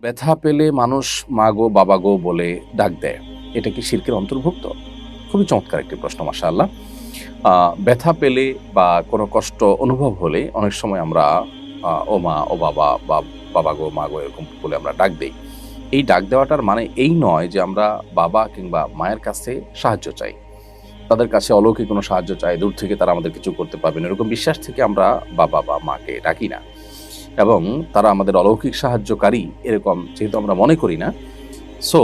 ব্যথা পেলে মানুষ মা গো বাবা গো বলে ডাক দেয়, এটা কি শিরকের অন্তর্ভুক্ত? খুবই চমৎকার একটি প্রশ্ন, মাশাআল্লাহ। ব্যথা পেলে বা কোনো কষ্ট অনুভব হলে অনেক সময় আমরা ও মা ও বাবা বা বাবা গো মা গো এরকম বলে আমরা ডাক দেই। এই ডাক দেওয়াটার মানে এই নয় যে আমরা বাবা কিংবা মায়ের কাছে সাহায্য চাই, তাদের কাছে অলৌকিক কোনো সাহায্য চাই, দূর থেকে তারা আমাদের কিছু করতে পারবেন এরকম বিশ্বাস থেকে আমরা বাবা বা মাকে ডাকি না। এবং তারা আমাদের অলৌকিক সাহায্যকারী এরকম যেহেতু আমরা মনে করি না, সো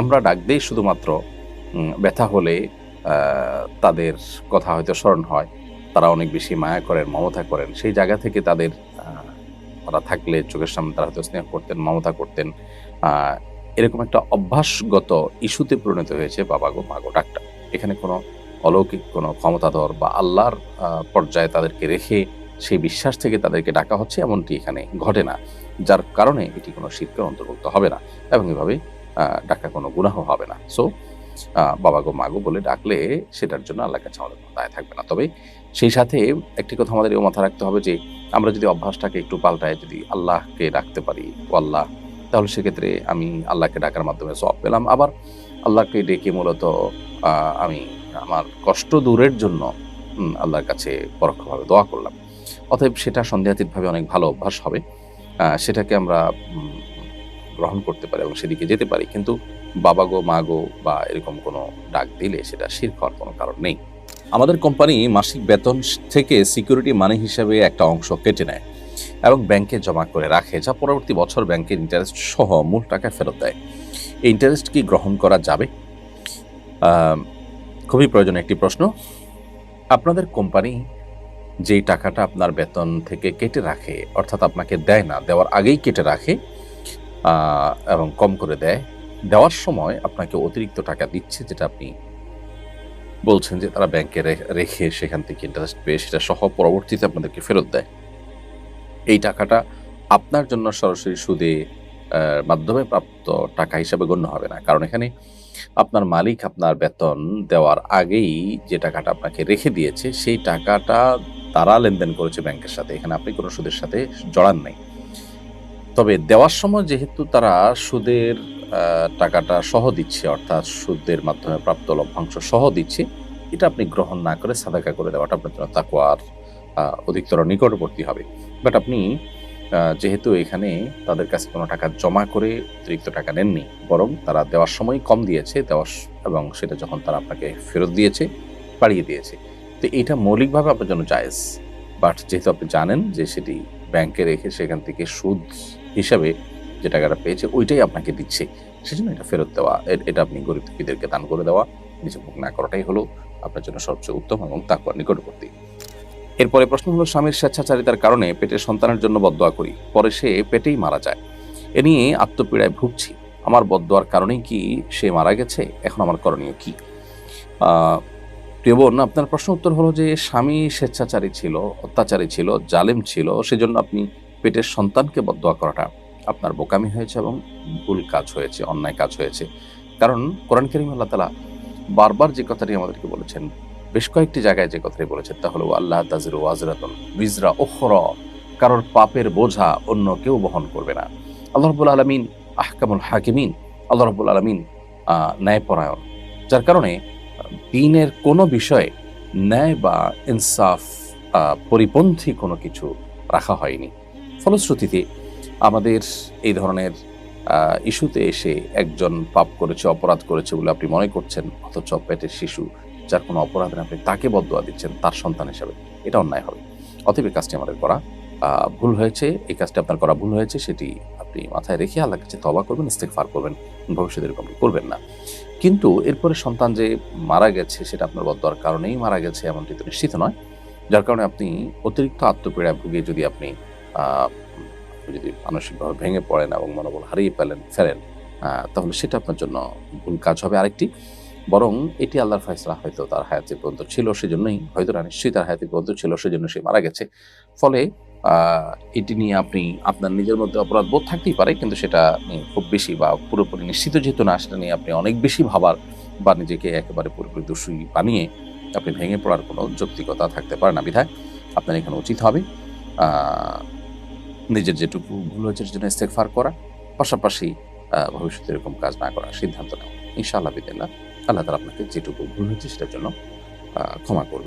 আমরা ডাক দেই শুধুমাত্র ব্যথা হলে তাদের কথা হয়তো স্মরণ হয়, তারা অনেক বেশি মায়া করেন, মমতা করেন, সেই জায়গা থেকে তাদের তারা থাকলে চোখের সামনে তারা হয়তো স্নেহ করতেন, মমতা করতেন। এরকম একটা অভ্যাসগত ইস্যুতে পরিণত হয়েছে বাবা গো মা গো ডাকটা। এখানে কোনো অলৌকিক কোনো ক্ষমতাধর বা আল্লাহর পর্যায়ে তাদেরকে রেখে সেই বিশ্বাস থেকে তাদেরকে ডাকা হচ্ছে এমনটি এখানে ঘটে না, যার কারণে এটি কোনো শিরকের অন্তর্ভুক্ত হবে না এবং এভাবে ডাকা কোনো গুনাহ হবে না। সো বাবা গো মা গো বলে ডাকলে সেটার জন্য আল্লাহর কাছে আমাদের কোনো দায় থাকবে না। তবে সেই সাথে একটি কথা আমাদের মাথায় রাখতে হবে যে আমরা যদি অভ্যাসটাকে একটু পাল্টায় যদি আল্লাহকে ডাকতে পারি, ও আল্লাহ, তাহলে সেক্ষেত্রে আমি আল্লাহকে ডাকার মাধ্যমে সওয়াব পেলাম। আবার আল্লাহকে ডেকে মূলত আমি আমার কষ্ট দূরের জন্য আল্লাহর কাছে পরোক্ষভাবে দোয়া করলাম। অতএব সেটা সন্দেহাতীতভাবে অনেক ভালো অভ্যাস হবে। সেটাকে আমরা গ্রহণ করতে পারি এবং সেদিকে যেতে পারি। কিন্তু বাবা গো মা গো বা এরকম কোনো ডাক দিলে সেটা শিরক হওয়ার কোনো কারণ নেই। আমাদের কোম্পানি মাসিক বেতন থেকে সিকিউরিটি মানি হিসেবে একটা অংশ কেটে নেয় এবং ব্যাংকে জমা করে রাখে, যা পরবর্তী বছর ব্যাংকের ইন্টারেস্ট সহ মূল টাকা ফেরত দেয়। এই ইন্টারেস্ট কি গ্রহণ করা যাবে? খুবই প্রয়োজনীয় একটি প্রশ্ন। আপনাদের কোম্পানি যেই টাকাটা আপনার বেতন থেকে কেটে রাখে, অর্থাৎ আপনাকে দেয় না, দেওয়ার আগেই কেটে রাখে এবং কম করে দেয়, দেওয়ার সময় আপনাকে অতিরিক্ত টাকা দিচ্ছে, যেটা আপনি বলছেন যে তারা ব্যাংকে রেখে সেখান থেকে ইন্টারেস্ট পেয়ে সেটা সহ পরবর্তীতে আপনাদেরকে ফেরত দেয়। এই টাকাটা আপনার জন্য সরাসরি সুদে মাধ্যমে প্রাপ্ত টাকা হিসাবে গণ্য হবে না, কারণ এখানে আপনার মালিক আপনার বেতন দেওয়ার আগেই যে টাকাটা আপনাকে রেখে দিয়েছে সেই টাকাটা তারা লেনদেন করেছে ব্যাংকের সাথে, এখানে আপনি কোনো সুদের সাথে জড়ান নাই। তবে দেওয়ার সময় যেহেতু তারা সুদের টাকাটা সহ দিচ্ছে, অর্থাৎ সুদের মাধ্যমে প্রাপ্ত লভ্যাংশ সহ দিচ্ছে, এটা আপনি গ্রহণ না করে সাদাকা করে দেওয়াটা আপনার জন্য তাকওয়ার অধিকতর নিকটবর্তী হবে। বাট আপনি যেহেতু এখানে তাদের কাছে কোনো টাকা জমা করে অতিরিক্ত টাকা নেননি, বরং তারা দেওয়ার সময় কম দিয়েছে, এবং সেটা যখন তারা আপনাকে ফেরত দিয়েছে বাড়িয়ে দিয়েছে, তো এটা মৌলিকভাবে আপনার জন্য জায়েজ। বাট যেহেতু আপনি জানেন যে সেটি ব্যাংকে রেখে সেখান থেকে সুদ হিসাবে যে টাকাটা পেয়েছে ওইটাই আপনাকে দিচ্ছে, সেজন্য এটা ফেরত দেওয়া, এটা আপনি গরিব দুঃখীদেরকে দান করে দেওয়া, নিজে ভোগ না করাটাই হলো আপনার জন্য সবচেয়ে উত্তম এবং তাকওয়ার নিকটবর্তী। এরপরে প্রশ্ন হলো, স্বামীর স্বেচ্ছাচারিতার কারণে পেটের সন্তানের জন্য বদদোয়া করি, পরে সে পেটেই মারা যায়। এ নিয়ে আত্মপীড়ায় ভুগছি। আমার বদদোয়ার কারণেই কি সে মারা গেছে? এখন আমার করণীয় কি? প্রিয় বোন, আপনার প্রশ্ন উত্তর হলো যে স্বামী স্বেচ্ছাচারী ছিল, অত্যাচারী ছিল, জালেম ছিল, সেজন্য আপনি পেটের সন্তানকে বদদোয়া করাটা আপনার বোকামি হয়েছে এবং ভুল কাজ হয়েছে, অন্যায় কাজ হয়েছে। কারণ কোরআন কারীমে আল্লাহ তাআলা বারবার যে কথাটি আমাদেরকে বলেছেন, বেশ কয়েকটি জায়গায় যে কথাটি বলেছেন তা হলো আল্লাহ তাজিরু ওয়াজরাতুন বিজরা উখরা, কারোর পাপের বোঝা অন্য কেউ বহন করবে না। আল্লাহ রাব্বুল আলামিন আহকামুল হাকিমিন, আল্লাহ রাব্বুল আলামিন ন্যায়পরায়ণ, যার কারণে দ্বীনের কোনো বিষয়ে ন্যায় বা ইনসাফ পরিপন্থী কোনো কিছু রাখা হয়নি। ফলশ্রুতিতে আমাদের এই ধরনের ইস্যুতে এসে একজন পাপ করেছে, অপরাধ করেছে বলে আপনি মনে করছেন, অথচ পেটের শিশু যার কোনো অপরাধ নেই আপনি তাকে বদদোয়া দিচ্ছেন তার সন্তান হিসাবে, এটা অন্যায় হবে। অতএব এই কাজটি আমাদের করা ভুল হয়েছে, এই কাজটি আপনার করা ভুল হয়েছে, সেটি আপনি মাথায় রেখে আল্লাহর কাছে তওবা করবেন, ইস্তিগফার করবেন, ভবিষ্যতে এরকম করবেন না। কিন্তু এরপরে সন্তান যে মারা গেছে সেটা আপনার বদদোয়ার কারণেই মারা গেছে এমনটি তো নিশ্চিত নয়, যার কারণে আপনি অতিরিক্ত আত্মপীড়ায় ভুগে যদি আপনি মানসিকভাবে ভেঙে পড়েন এবং মনোবল হারিয়ে ফেলেন, তাহলে সেটা আপনার জন্য ভুল কাজ হবে। আরেকটি, বরং এটি আল্লাহর ফয়সালা, হয়তো তার হায়াতে পর্যন্ত ছিল সেজন্যই, হয়তো না নিশ্চয়ই তার হায়াতে পর্যন্ত ছিল সেজন্য সে মারা গেছে। ফলে এটি নিয়ে আপনি আপনার নিজের মধ্যে অপরাধ বোধ থাকতেই পারে, কিন্তু সেটা নিয়ে খুব বেশি বা পুরোপুরি নিশ্চিত যেহেতু না, সেটা নিয়ে আপনি অনেক বেশি ভাবার বা নিজেকে একেবারে পুরোপুরি দোষী বানিয়ে আপনি ভেঙে পড়ার কোনো যৌক্তিকতা থাকতে পারে না। বিধায় আপনার এখানে উচিত হবে নিজের যেটুকু ভুল হয়েছে সেজন্য ইস্তেগফার করা, পাশাপাশি ভবিষ্যতে এরকম কাজ না করার সিদ্ধান্ত নেওয়া। ইনশাআল্লাহ বিদিল্লাহ আল্লাহ তাআলা আপনাকে যেটুকু ভুল হয়েছে সেটার জন্য ক্ষমা করবেন।